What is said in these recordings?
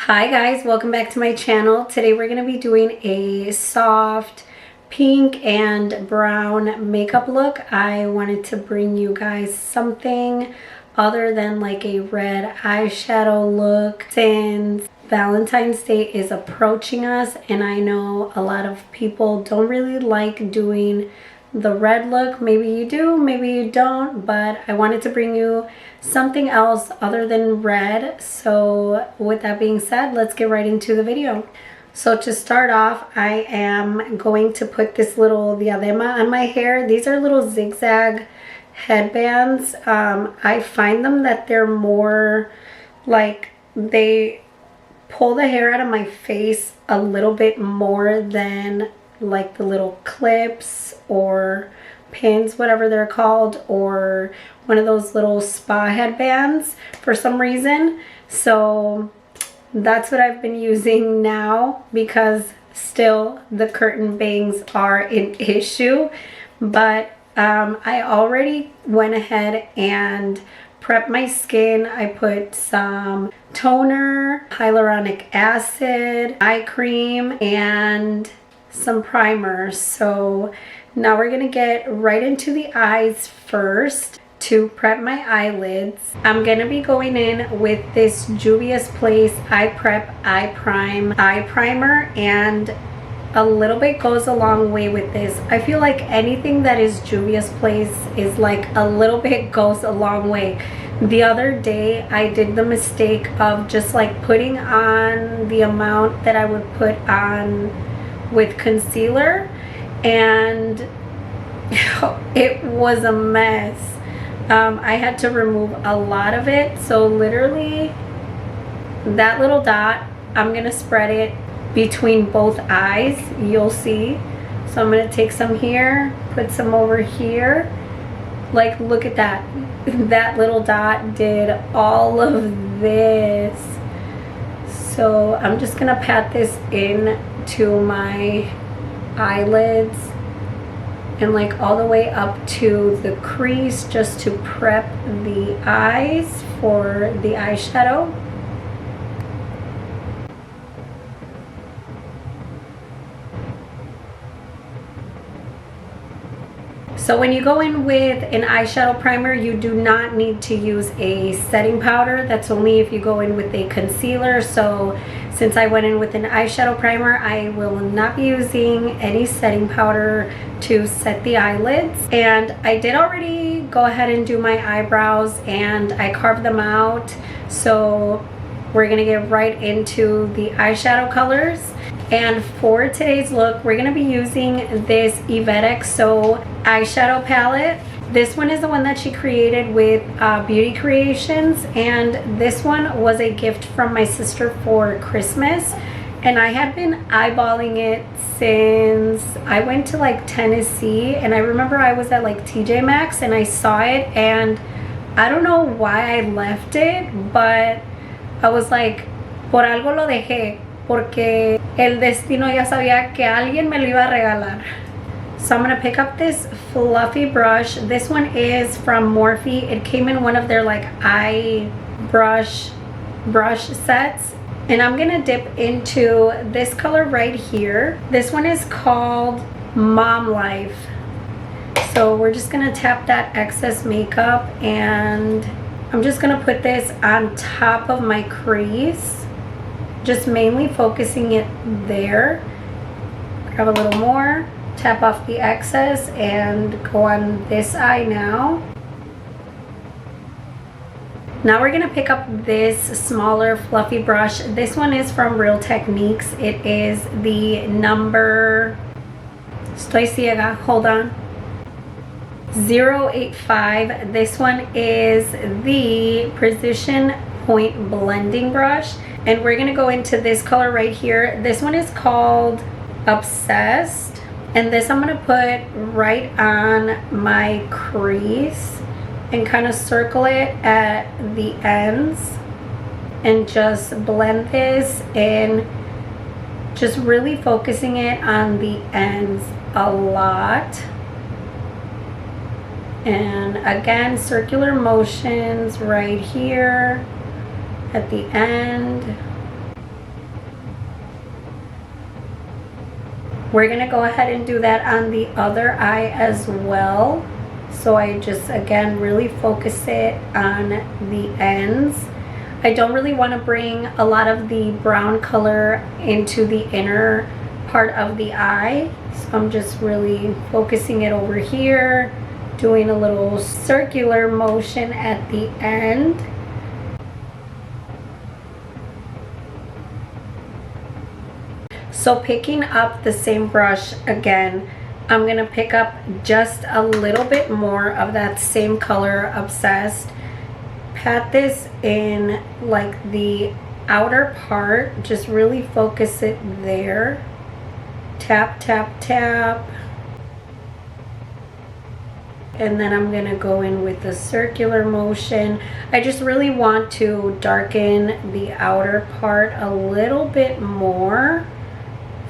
Hi guys, welcome back to my channel. Today we're going to be doing a soft pink and brown makeup look. I wanted to bring you guys something other than like a red eyeshadow look since Valentine's Day is approaching us, and I know a lot of people don't really like doing the red look. Maybe you do, maybe you don't, but I wanted to bring you something else other than red. So with that being said, let's get right into the video. So to start off, I am going to put this little diadema on my hair. These are little zigzag headbands. I find them that they're more like they pull the hair out of my face a little bit more than like the little clips or pins, whatever they're called, or one of those little spa headbands for some reason. So that's what I've been using now, because still the curtain bangs are an issue. But I already went ahead and prepped my skin. I put some toner, hyaluronic acid, eye cream, and some primer. So now we're gonna get right into the eyes first. To prep my eyelids, I'm gonna be going in with this Juvia's Place Eye Prep Eye Prime eye primer, and a little bit goes a long way with this. I feel like anything that is Juvia's Place is like a little bit goes a long way. The other day I did the mistake of just like putting on the amount that I would put on with concealer, and it was a mess. I had to remove a lot of it. So literally that little dot, I'm gonna spread it between both eyes, you'll see. So I'm gonna take some here, put some over here. Like, look at that. That little dot did all of this. So I'm just gonna pat this in to my eyelids and like all the way up to the crease, just to prep the eyes for the eyeshadow. So when you go in with an eyeshadow primer, you do not need to use a setting powder. That's only if you go in with a concealer. So since I went in with an eyeshadow primer, I will not be using any setting powder to set the eyelids. And I did already go ahead and do my eyebrows, and I carved them out. So we're gonna get right into the eyeshadow colors. And for today's look, we're gonna be using this Yvette XO eyeshadow palette. This one is the one that she created with Beauty Creations, and this one was a gift from my sister for Christmas. And I had been eyeballing it since I went to like Tennessee, and I remember I was at like TJ Maxx and I saw it, and I don't know why I left it, but I was like, por algo lo dejé, porque el destino ya sabía que alguien me lo iba a regalar. So I'm gonna pick up this fluffy brush. This one is from Morphe. It came in one of their like eye brush sets. And I'm gonna dip into this color right here. This one is called Mom Life. So we're just gonna tap that excess makeup, and I'm just gonna put this on top of my crease, just mainly focusing it there. Grab a little more, tap off the excess, and go on this eye now. Now we're gonna pick up this smaller fluffy brush. This one is from Real Techniques. It is the number, estoy ciega, hold on, 085. This one is the Precision Point Blending Brush. And we're gonna go into this color right here. This one is called Obsessed. And this I'm gonna put right on my crease and kind of circle it at the ends, and just blend this in, just really focusing it on the ends a lot. And again, circular motions right here at the end. We're gonna go ahead and do that on the other eye as well. So I just, again, really focus it on the ends. I don't really want to bring a lot of the brown color into the inner part of the eye. So I'm just really focusing it over here, doing a little circular motion at the end. So picking up the same brush again, I'm going to pick up just a little bit more of that same color, Obsessed. Pat this in like the outer part, just really focus it there. Tap, tap, tap. And then I'm going to go in with the circular motion. I just really want to darken the outer part a little bit more.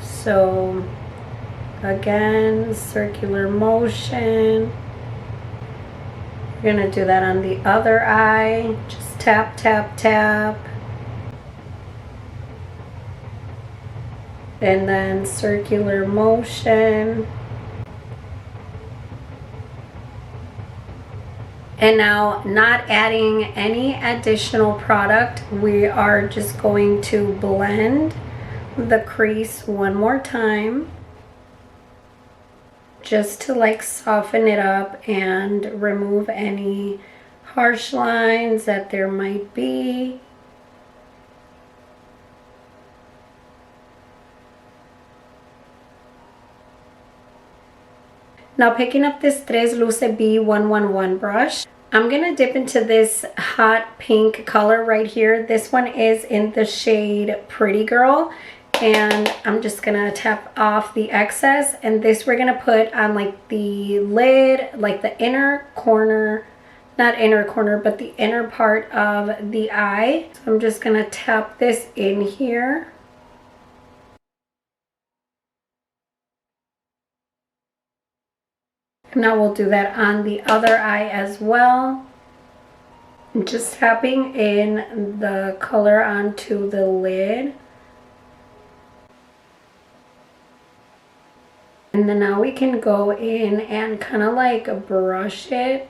So again, circular motion. We're gonna do that on the other eye. Just tap, tap, tap. And then circular motion. And now, not adding any additional product, we are just going to blend the crease one more time, just to like soften it up and remove any harsh lines that there might be. Now picking up this Tres Luce B111 brush, I'm gonna dip into this hot pink color right here. This one is in the shade Pretty Girl. And I'm just gonna tap off the excess, and this we're gonna put on like the lid, like the inner corner, not inner corner, but the inner part of the eye. So I'm just gonna tap this in here. Now we'll do that on the other eye as well. Just tapping in the color onto the lid. And then now we can go in and kind of like brush it.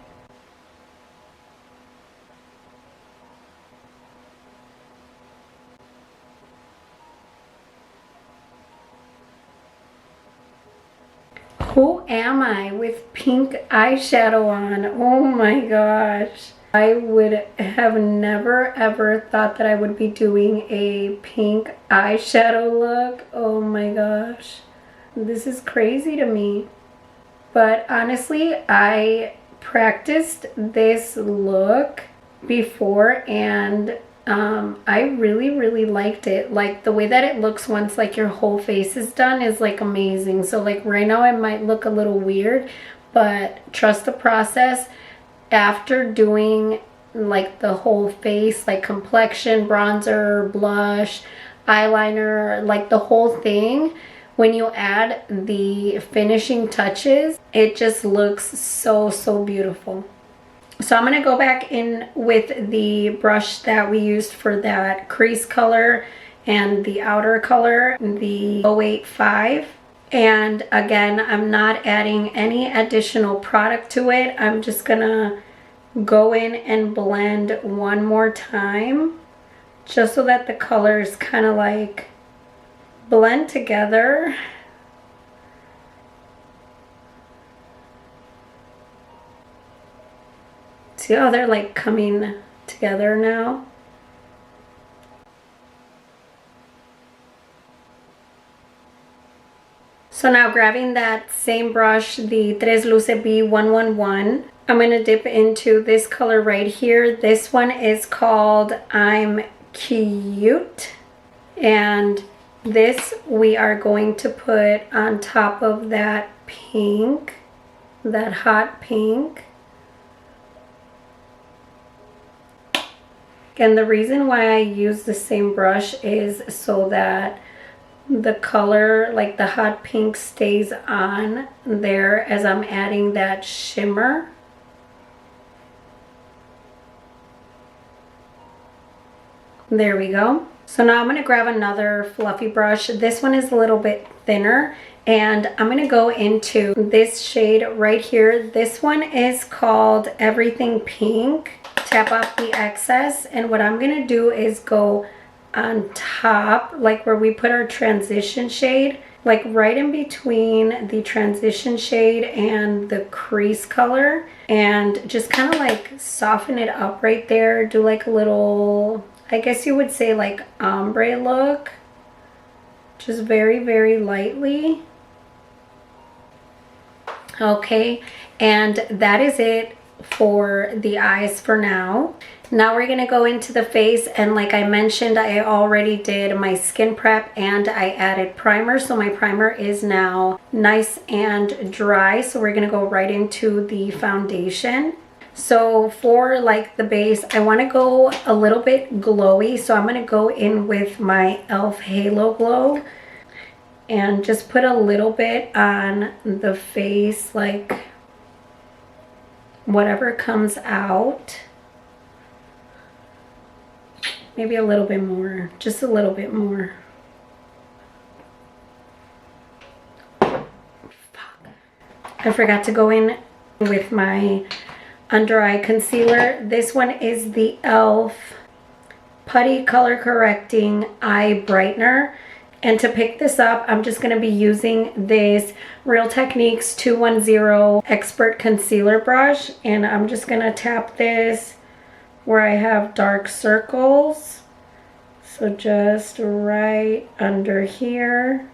Who am I with pink eyeshadow on? Oh my gosh. I would have never ever thought that I would be doing a pink eyeshadow look. Oh my gosh. This is crazy to me. But honestly, I practiced this look before, and I really liked it. Like the way that it looks once like your whole face is done is like amazing. So like right now it might look a little weird, but trust the process. After doing like the whole face, like complexion, bronzer, blush, eyeliner, like the whole thing, when you add the finishing touches, it just looks so beautiful. So I'm going to go back in with the brush that we used for that crease color and the outer color, the 085. And again, I'm not adding any additional product to it. I'm just going to go in and blend one more time, just so that the colors kind of like blend together. See how they're like coming together now? So now grabbing that same brush, the Tres Luce B111, I'm going to dip into this color right here. This one is called I'm Cute. And this we are going to put on top of that pink, that hot pink. And the reason why I use the same brush is so that the color, like the hot pink, stays on there as I'm adding that shimmer. There we go. So now I'm going to grab another fluffy brush. This one is a little bit thinner, and I'm going to go into this shade right here. This one is called Everything Pink. Tap off the excess, and what I'm going to do is go on top, like where we put our transition shade, like right in between the transition shade and the crease color, and just kind of like soften it up right there. Do like a little, I guess you would say like ombre look, just very, very lightly. Okay, and that is it for the eyes for now. Now we're gonna go into the face, and like I mentioned, I already did my skin prep and I added primer, so my primer is now nice and dry. So we're gonna go right into the foundation. So for like the base, I want to go a little bit glowy, so I'm going to go in with my e.l.f. Halo Glow and just put a little bit on the face, like whatever comes out. Maybe a little bit more, just a little bit more. Fuck. I forgot to go in with my under eye concealer. This one is the e.l.f. Putty Color Correcting Eye Brightener. And to pick this up, I'm just going to be using this Real Techniques 210 Expert Concealer Brush. And I'm just going to tap this where I have dark circles. So just right under here.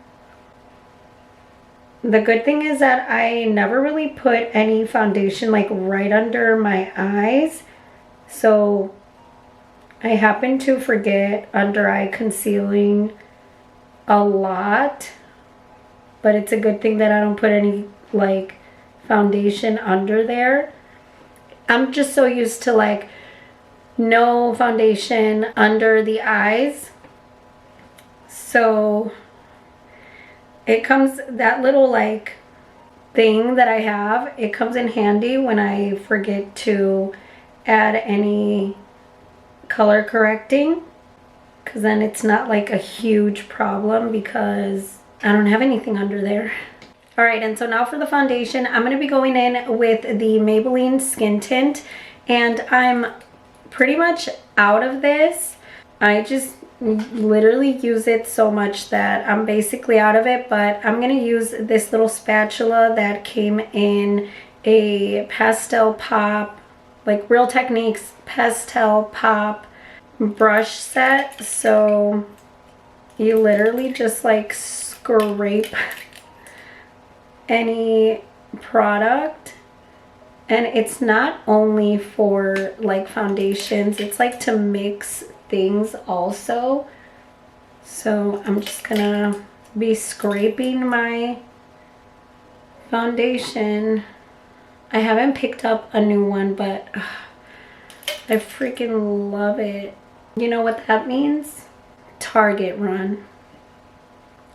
The good thing is that I never really put any foundation like right under my eyes. So I happen to forget under eye concealing a lot. But it's a good thing that I don't put any like foundation under there. I'm just so used to like no foundation under the eyes. So it comes, that little like thing that I have, it comes in handy when I forget to add any color correcting, because then it's not like a huge problem because I don't have anything under there. All right, and so now for the foundation, I'm going to be going in with the Maybelline Skin Tint, and I'm pretty much out of this. I just literally use it so much that I'm basically out of it, but I'm going to use this little spatula that came in a pastel pop, like Real Techniques pastel pop brush set. So you literally just like scrape any product, and it's not only for like foundations, it's like to mix things also. So I'm just gonna be scraping my foundation. I haven't picked up a new one, but I freaking love it. You know what that means? Target run.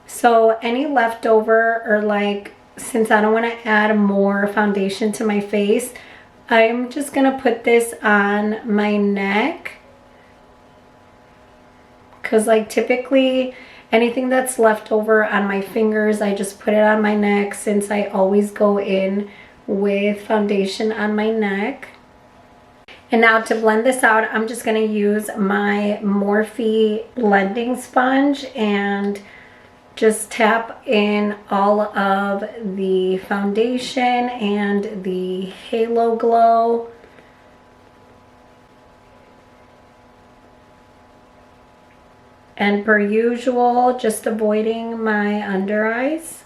So any leftover, or like, since I don't want to add more foundation to my face, I'm just gonna put this on my neck, because like typically anything that's left over on my fingers, I just put it on my neck, since I always go in with foundation on my neck. And now to blend this out, I'm just going to use my Morphe blending sponge and just tap in all of the foundation and the Halo Glow. And per usual, just avoiding my under eyes.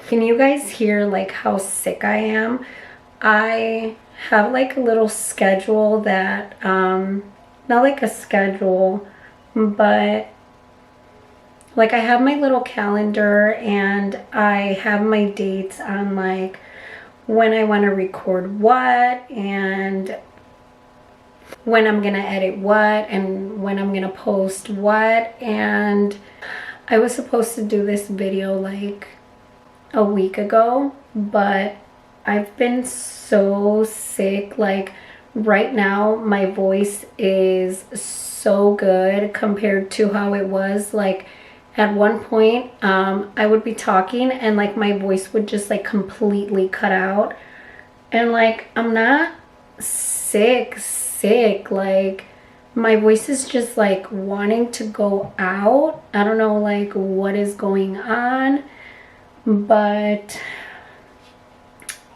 Can you guys hear like how sick I am? I have like a little schedule that, not like a schedule, but like I have my little calendar, and I have my dates on like when I want to record what, and when I'm gonna edit what, and when I'm gonna post what. And I was supposed to do this video like a week ago, but I've been so sick, like right now my voice is so good compared to how it was. Like at one point, I would be talking and like my voice would just like completely cut out. And like, I'm not sick, like my voice is just like wanting to go out. I don't know like what is going on, but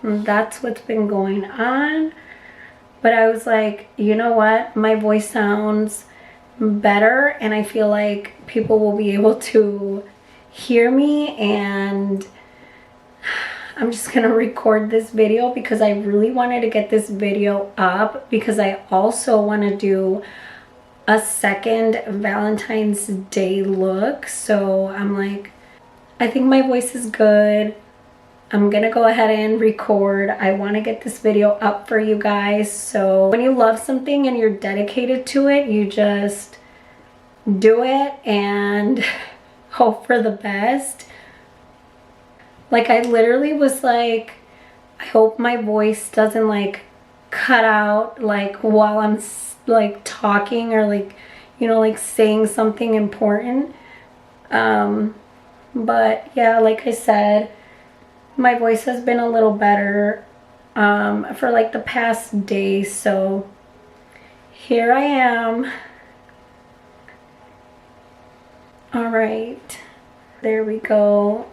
that's what's been going on. But I was like, you know what? My voice sounds better and I feel like people will be able to hear me, and I'm just gonna record this video because I really wanted to get this video up because I also want to do a second Valentine's Day look. So I'm like, I think my voice is good. I'm gonna go ahead and record. I want to get this video up for you guys. So when you love something and you're dedicated to it, you just do it and hope for the best. Like I literally was like, I hope my voice doesn't like cut out like while I'm like talking or like, you know, like saying something important. But yeah, like I said, my voice has been a little better for like the past day. So here I am. All right, there we go.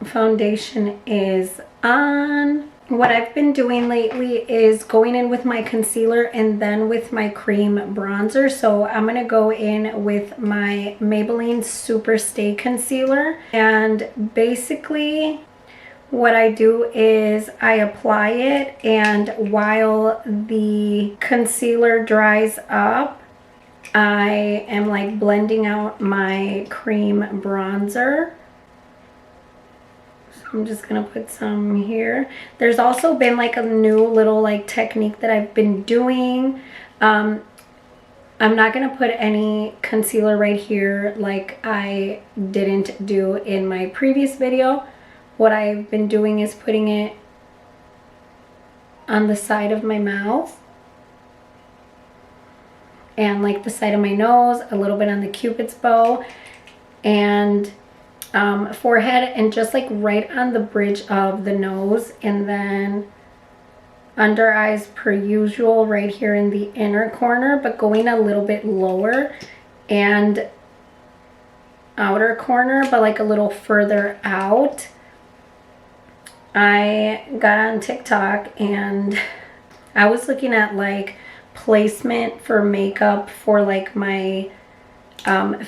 Foundation is on. What I've been doing lately is going in with my concealer and then with my cream bronzer. So I'm gonna go in with my Maybelline Super Stay Concealer, and basically what I do is I apply it, and while the concealer dries up, I am like blending out my cream bronzer. I'm just gonna put some here. There's also been like a new little like technique that I've been doing. I'm not gonna put any concealer right here like I didn't do in my previous video. What I've been doing is putting it on the side of my mouth and like the side of my nose, a little bit on the Cupid's bow, and forehead, and just like right on the bridge of the nose, and then under eyes per usual right here in the inner corner, but going a little bit lower, and outer corner but like a little further out. I got on TikTok and I was looking at like placement for makeup for like my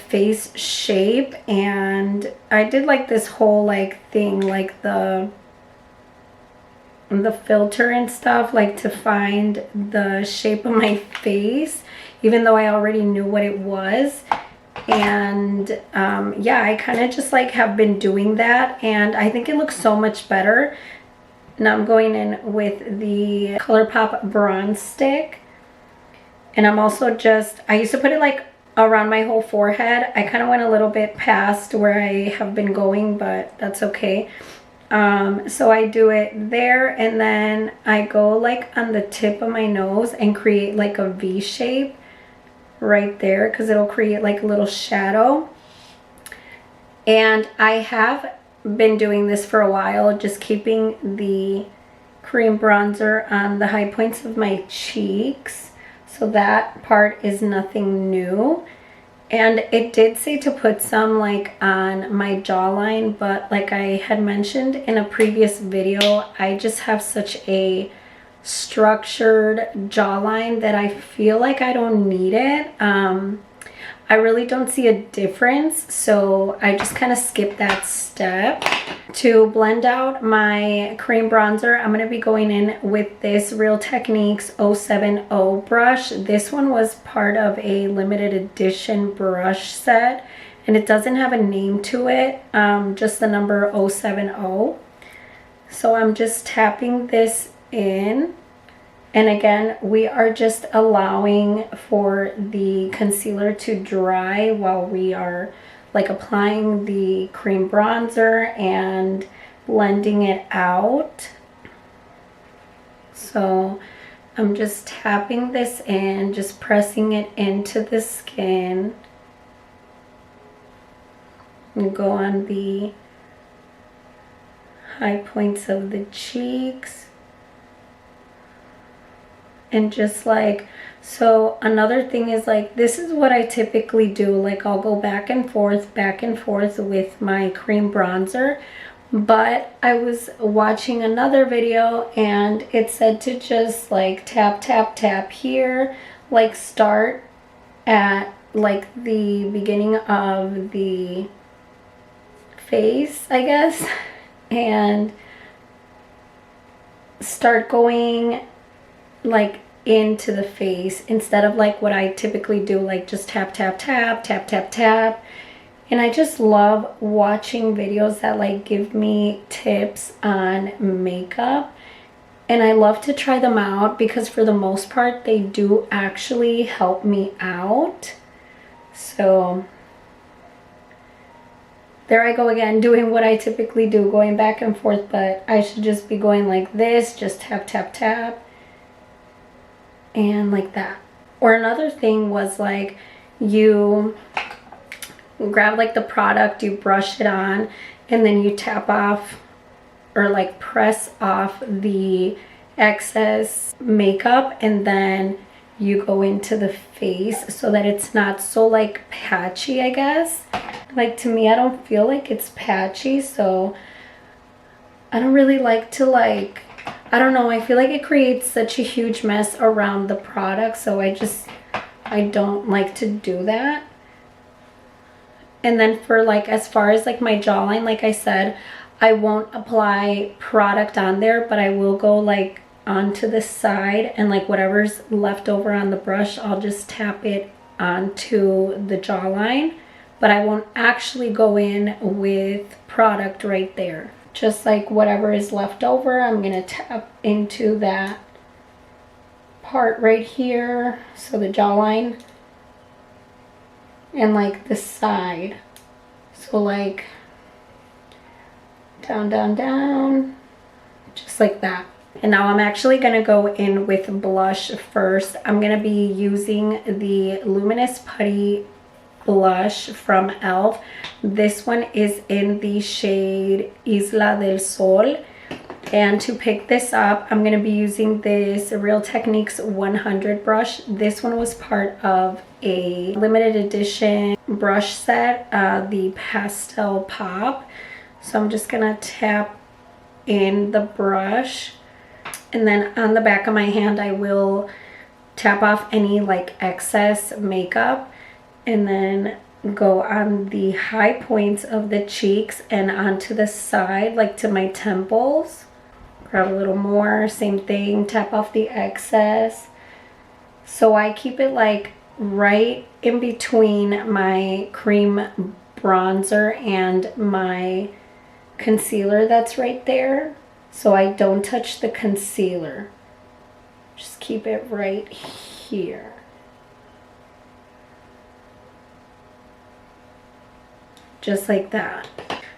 face shape, and I did like this whole like thing, like the filter and stuff, like to find the shape of my face, even though I already knew what it was. And yeah, I kind of just like have been doing that, and I think it looks so much better. Now I'm going in with the ColourPop bronze stick, and I'm also just, I used to put it like around my whole forehead. I kind of went a little bit past where I have been going, but that's okay. So I do it there, and then I go like on the tip of my nose and create like a V shape right there, because it'll create like a little shadow. And I have been doing this for a while, just keeping the cream bronzer on the high points of my cheeks. So that part is nothing new. And it did say to put some like on my jawline, but like I had mentioned in a previous video, I just have such a structured jawline that I feel like I don't need it. I really don't see a difference, so I just kind of skip that step. To blend out my cream bronzer, I'm going to be going in with this Real Techniques 070 brush. This one was part of a limited edition brush set, and it doesn't have a name to it, just the number 070. So I'm just tapping this in. And again, we are just allowing for the concealer to dry while we are like applying the cream bronzer and blending it out. So I'm just tapping this in, just pressing it into the skin. And go on the high points of the cheeks. And just like, so another thing is like, this is what I typically do. Like I'll go back and forth with my cream bronzer. But I was watching another video and it said to just like tap, tap, tap here. Like start at like the beginning of the face, I guess. And start going like into the face instead of like what I typically do, like just tap, tap, tap, tap, tap, tap. And I just love watching videos that like give me tips on makeup. And I love to try them out because for the most part, they do actually help me out. So there I go again, doing what I typically do, going back and forth, but I should just be going like this, just tap, tap, tap. And like that. Or another thing was like you grab like the product, you brush it on, and then you tap off or like press off the excess makeup, and then you go into the face so that it's not so like patchy, I guess. Like to me, I don't feel like it's patchy, so I don't really like to like, I don't know, I feel like it creates such a huge mess around the product, so I don't like to do that. And then for like, as far as like my jawline, like I said, I won't apply product on there, but I will go like onto the side, and like whatever's left over on the brush, I'll just tap it onto the jawline, but I won't actually go in with product right there. Just like whatever is left over, I'm gonna tap into that part right here, so the jawline, and like the side, so like down, down, down, just like that. And now I'm actually gonna go in with blush first. I'm gonna be using the Luminous Putty blush from e.l.f. This one is in the shade Isla del Sol. And to pick this up, I'm going to be using this Real Techniques 100 brush. This one was part of a limited edition brush set, the Pastel Pop. So I'm just going to tap in the brush. And then on the back of my hand, I will tap off any like excess makeup. And then go on the high points of the cheeks and onto the side, like to my temples. Grab a little more, same thing, tap off the excess. So I keep it like right in between my cream bronzer and my concealer that's right there. So I don't touch the concealer. Just keep it right here. Just like that.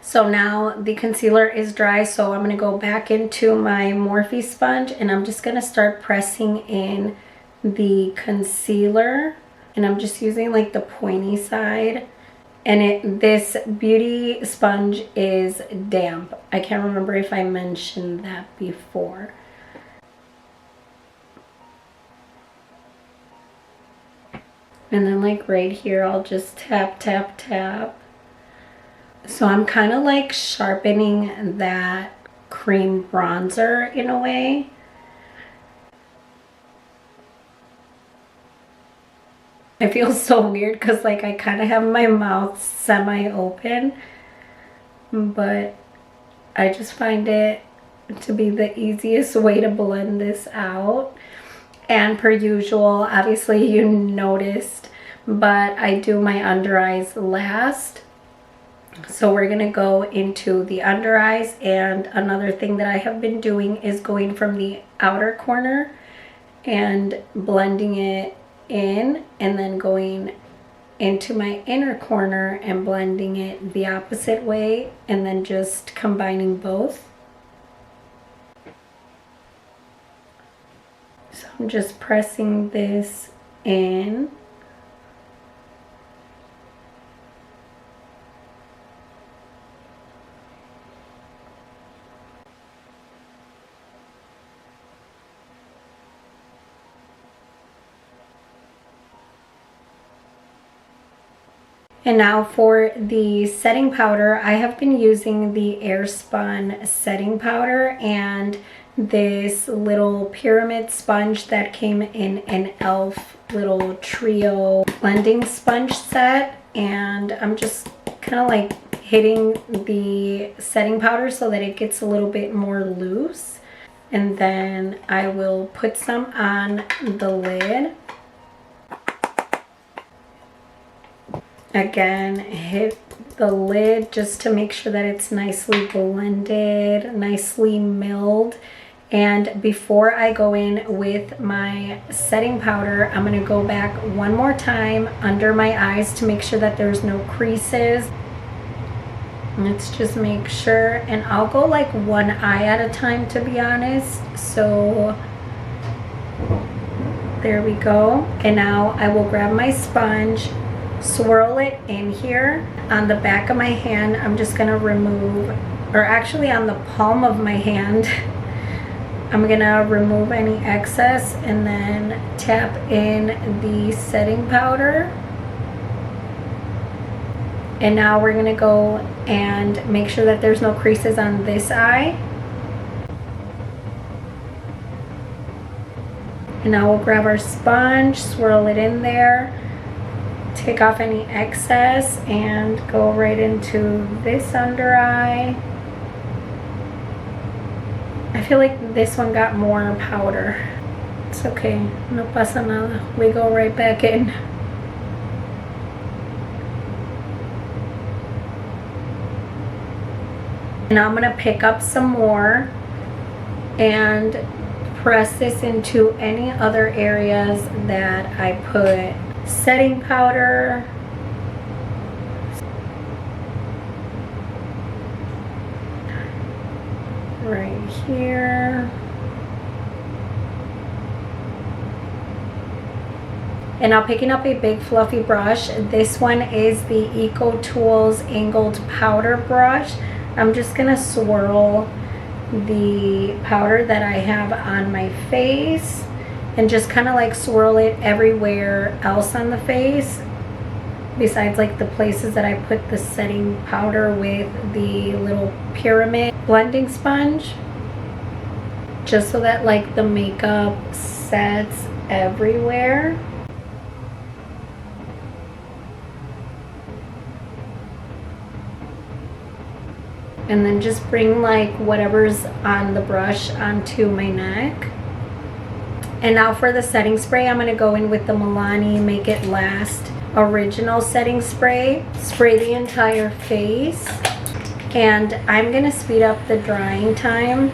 So now the concealer is dry, so I'm gonna go back into my Morphe sponge and I'm just gonna start pressing in the concealer, and I'm just using like the pointy side. And this beauty sponge is damp. I can't remember if I mentioned that before. And then like right here, I'll just tap, tap, tap. So I'm kind of like sharpening that cream bronzer in a way. I feel so weird because like I kind of have my mouth semi-open, but I just find it to be the easiest way to blend this out. And per usual, obviously you noticed, but I do my under eyes last. So we're gonna go into the under eyes, and another thing that I have been doing is going from the outer corner and blending it in, and then going into my inner corner and blending it the opposite way, and then just combining both. So I'm just pressing this in. And now for the setting powder, I have been using the Airspun setting powder and this little pyramid sponge that came in an e.l.f. little trio blending sponge set. And I'm just kind of like hitting the setting powder so that it gets a little bit more loose. And then I will put some on the lid. Again, hit the lid just to make sure that it's nicely blended, nicely milled. And before I go in with my setting powder, I'm going to go back one more time under my eyes to make sure that there's no creases. Let's just make sure, and I'll go like one eye at a time, to be honest. So there we go. And now I will grab my sponge, swirl it in here. On the back of my hand, I'm just gonna remove, or actually on the palm of my hand, I'm gonna remove any excess and then tap in the setting powder. And now we're gonna go and make sure that there's no creases on this eye. And now we'll grab our sponge, swirl it in there, take off any excess, and go right into this under eye. I feel like this one got more powder. It's okay, no pasa nada. We go right back in. And I'm gonna pick up some more and press this into any other areas that I put setting powder. Right here. And now picking up a big fluffy brush. This one is the Eco Tools angled powder brush. I'm just gonna swirl the powder that I have on my face and just kind of like swirl it everywhere else on the face, besides like the places that I put the setting powder with the little pyramid blending sponge, just so that like the makeup sets everywhere. And then just bring like whatever's on the brush onto my neck. And now for the setting spray, I'm going to go in with the Milani Make It Last Original Setting Spray. Spray the entire face. And I'm going to speed up the drying time.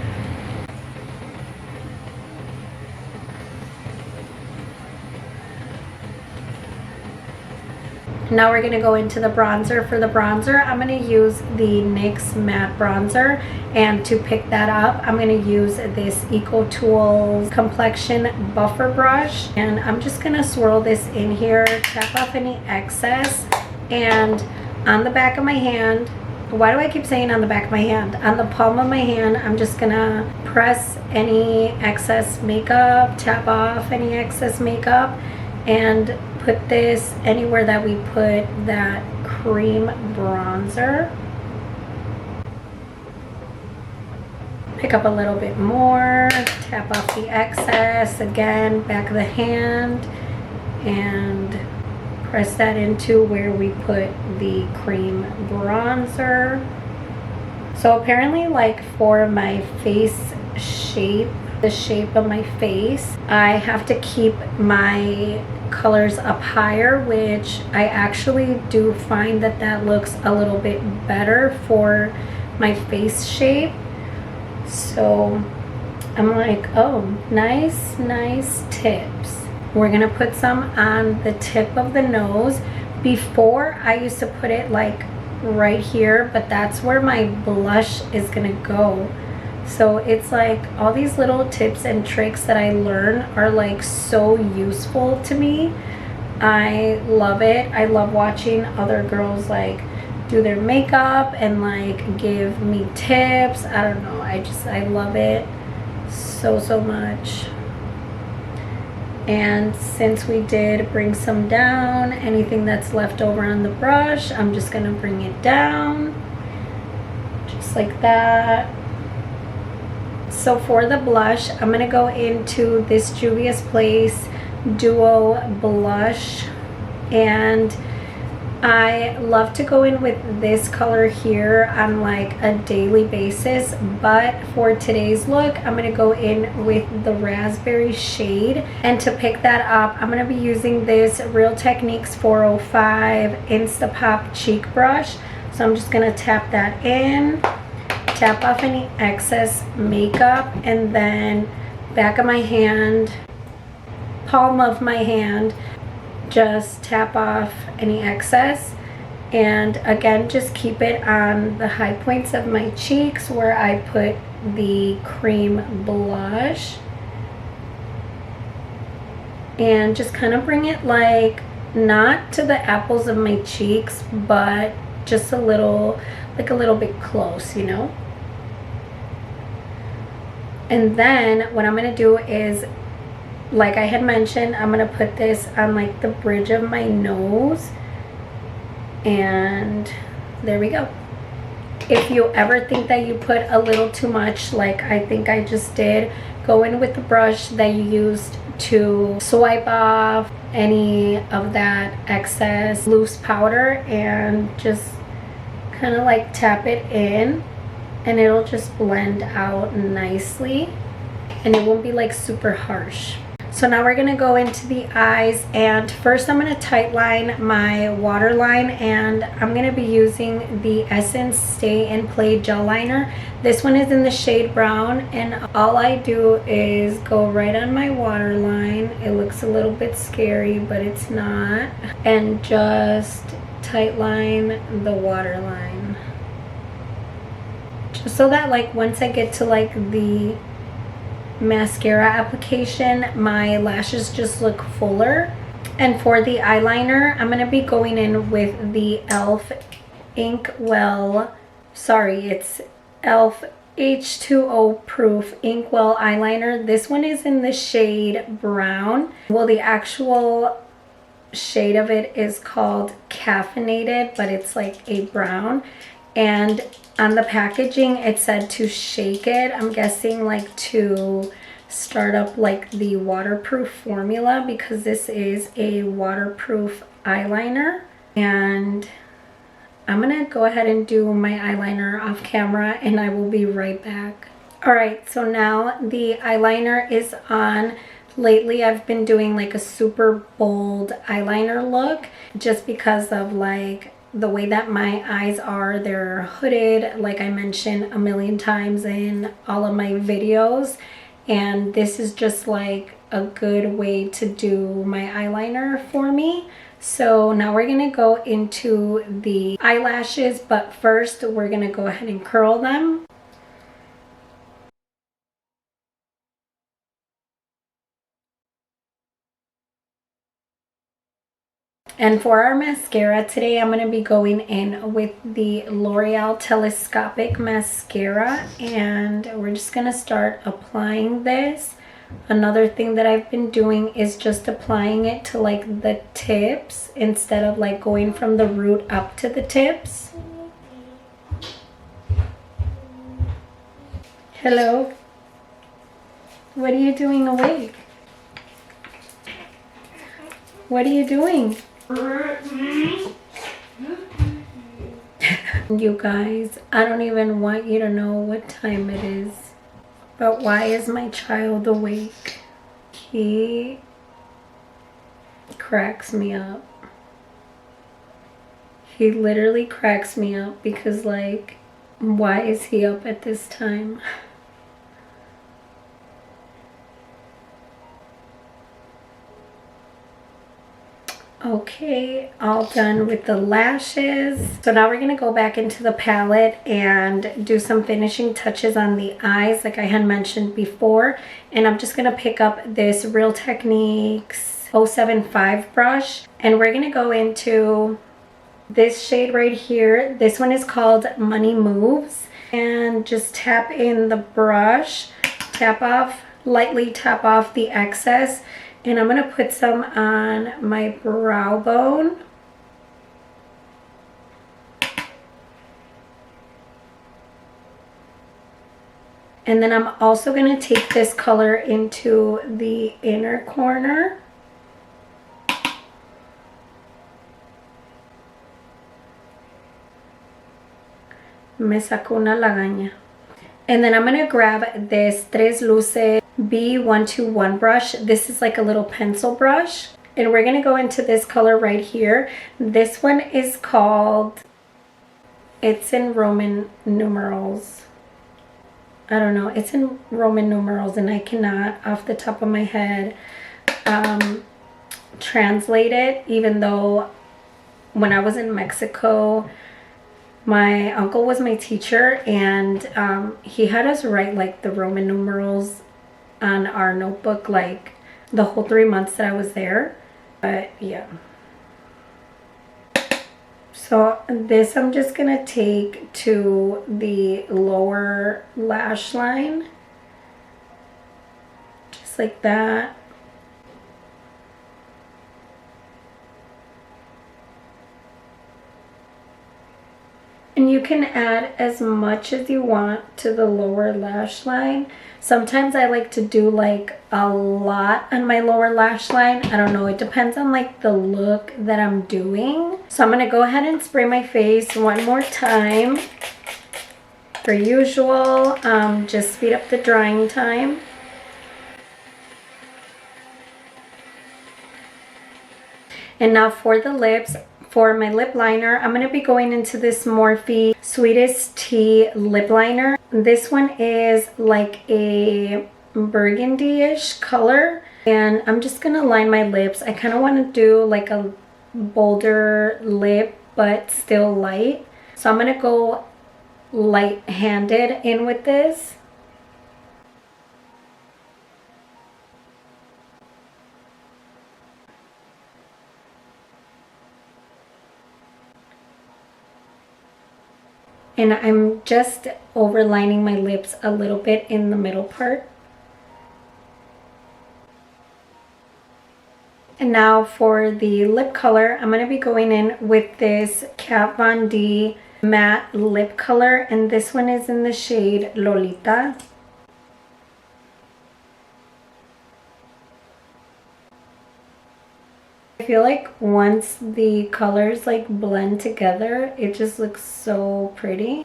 Now we're going to go into the bronzer. For the bronzer, I'm going to use the NYX Matte Bronzer. And to pick that up, I'm going to use this Eco Tools Complexion Buffer Brush. And I'm just going to swirl this in here, tap off any excess. And on the back of my hand, why do I keep saying on the back of my hand? On the palm of my hand, I'm just going to press any excess makeup, tap off any excess makeup, and put this anywhere that we put that cream bronzer. Pick up a little bit more, tap off the excess, again, back of the hand, and press that into where we put the cream bronzer. So apparently, like for my face shape, the shape of my face, I have to keep my colors up higher, which I actually do find that that looks a little bit better for my face shape. So I'm like, oh, nice tips. We're gonna put some on the tip of the nose. Before, I used to put it like right here, but that's where my blush is gonna go. So it's like all these little tips and tricks that I learn are like so useful to me. I love it. I love watching other girls like do their makeup and like give me tips. I don't know, I love it so much. And since we did bring some down, anything that's left over on the brush, I'm just gonna bring it down just like that. So for the blush, I'm gonna go into this Juvia's Place Duo Blush, and I love to go in with this color here on like a daily basis, but for today's look I'm going to go in with the raspberry shade. And to pick that up, I'm going to be using this Real Techniques 405 Instapop cheek brush. So I'm just going to tap that in, tap off any excess makeup, and then back of my hand, palm of my hand, just tap off any excess. And again, just keep it on the high points of my cheeks where I put the cream blush, and just kind of bring it like not to the apples of my cheeks, but just a little, like a little bit close, you know. And then what I'm going to do is, like I had mentioned, I'm going to put this on like the bridge of my nose. And there we go. If you ever think that you put a little too much, like I think I just did, go in with the brush that you used to swipe off any of that excess loose powder and just kind of like tap it in, and it'll just blend out nicely and it won't be like super harsh. So now we're gonna go into the eyes, and first I'm gonna tight line my waterline, and I'm gonna be using the Essence Stay in Play gel liner. This one is in the shade brown, and all I do is go right on my waterline. It looks a little bit scary, but it's not. And just tight line the waterline. Just so that like once I get to like the mascara application, my lashes just look fuller. And for the eyeliner, I'm going to be going in with the e.l.f. Inkwell, sorry, it's e.l.f. H2O Proof Inkwell eyeliner. This one is in the shade brown. Well, the actual shade of it is called Caffeinated, but it's like a brown. And on the packaging it said to shake it. I'm guessing like to start up like the waterproof formula, because this is a waterproof eyeliner. And I'm gonna go ahead and do my eyeliner off camera and I will be right back. Alright, so now the eyeliner is on. Lately I've been doing like a super bold eyeliner look just because of like the way that my eyes are. They're hooded, like I mentioned a million times in all of my videos, and this is just like a good way to do my eyeliner for me. So now we're gonna go into the eyelashes, but first we're gonna go ahead and curl them. And for our mascara today, I'm going to be going in with the L'Oreal Telescopic Mascara, and we're just going to start applying this. Another thing that I've been doing is just applying it to like the tips instead of like going from the root up to the tips. Hello? What are you doing awake? What are you doing? You guys, I don't even want you to know what time it is. But why is my child awake? He cracks me up. He literally cracks me up because like, why is he up at this time? Okay, all done with the lashes. So now we're gonna go back into the palette and do some finishing touches on the eyes like I had mentioned before. And I'm just gonna pick up this Real Techniques 075 brush, and we're gonna go into this shade right here. This one is called Money Moves, and just tap in the brush, lightly tap off the excess. And I'm going to put some on my brow bone. And then I'm also going to take this color into the inner corner. Me sacó una lagaña. And then I'm going to grab this Tres Luces B121 brush. This is like a little pencil brush. And we're going to go into this color right here. This one is called, it's in Roman numerals. I don't know. It's in Roman numerals and I cannot off the top of my head translate it, even though when I was in Mexico, my uncle was my teacher, and he had us write like the Roman numerals on our notebook like the whole 3 months that I was there. But yeah. So this I'm just gonna take to the lower lash line. Just like that. And you can add as much as you want to the lower lash line. Sometimes I like to do like a lot on my lower lash line. I don't know, it depends on like the look that I'm doing. So I'm gonna go ahead and spray my face one more time. Per usual, just speed up the drying time. And now for the lips. For my lip liner, I'm going to be going into this Morphe Sweetest Tea lip liner. This one is like a burgundy-ish color. And I'm just going to line my lips. I kind of want to do like a bolder lip, but still light. So I'm going to go light-handed in with this. And I'm just overlining my lips a little bit in the middle part. And now for the lip color, I'm going to be going in with this Kat Von D matte lip color. And this one is in the shade Lolita. I feel like once the colors like blend together, it just looks so pretty.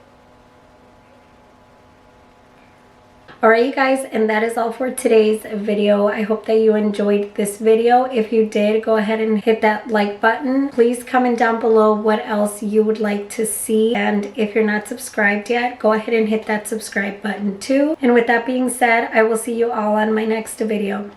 Alright you guys, and that is all for today's video. I hope that you enjoyed this video. If you did, go ahead and hit that like button. Please comment down below what else you would like to see. And if you're not subscribed yet, go ahead and hit that subscribe button too. And with that being said, I will see you all on my next video.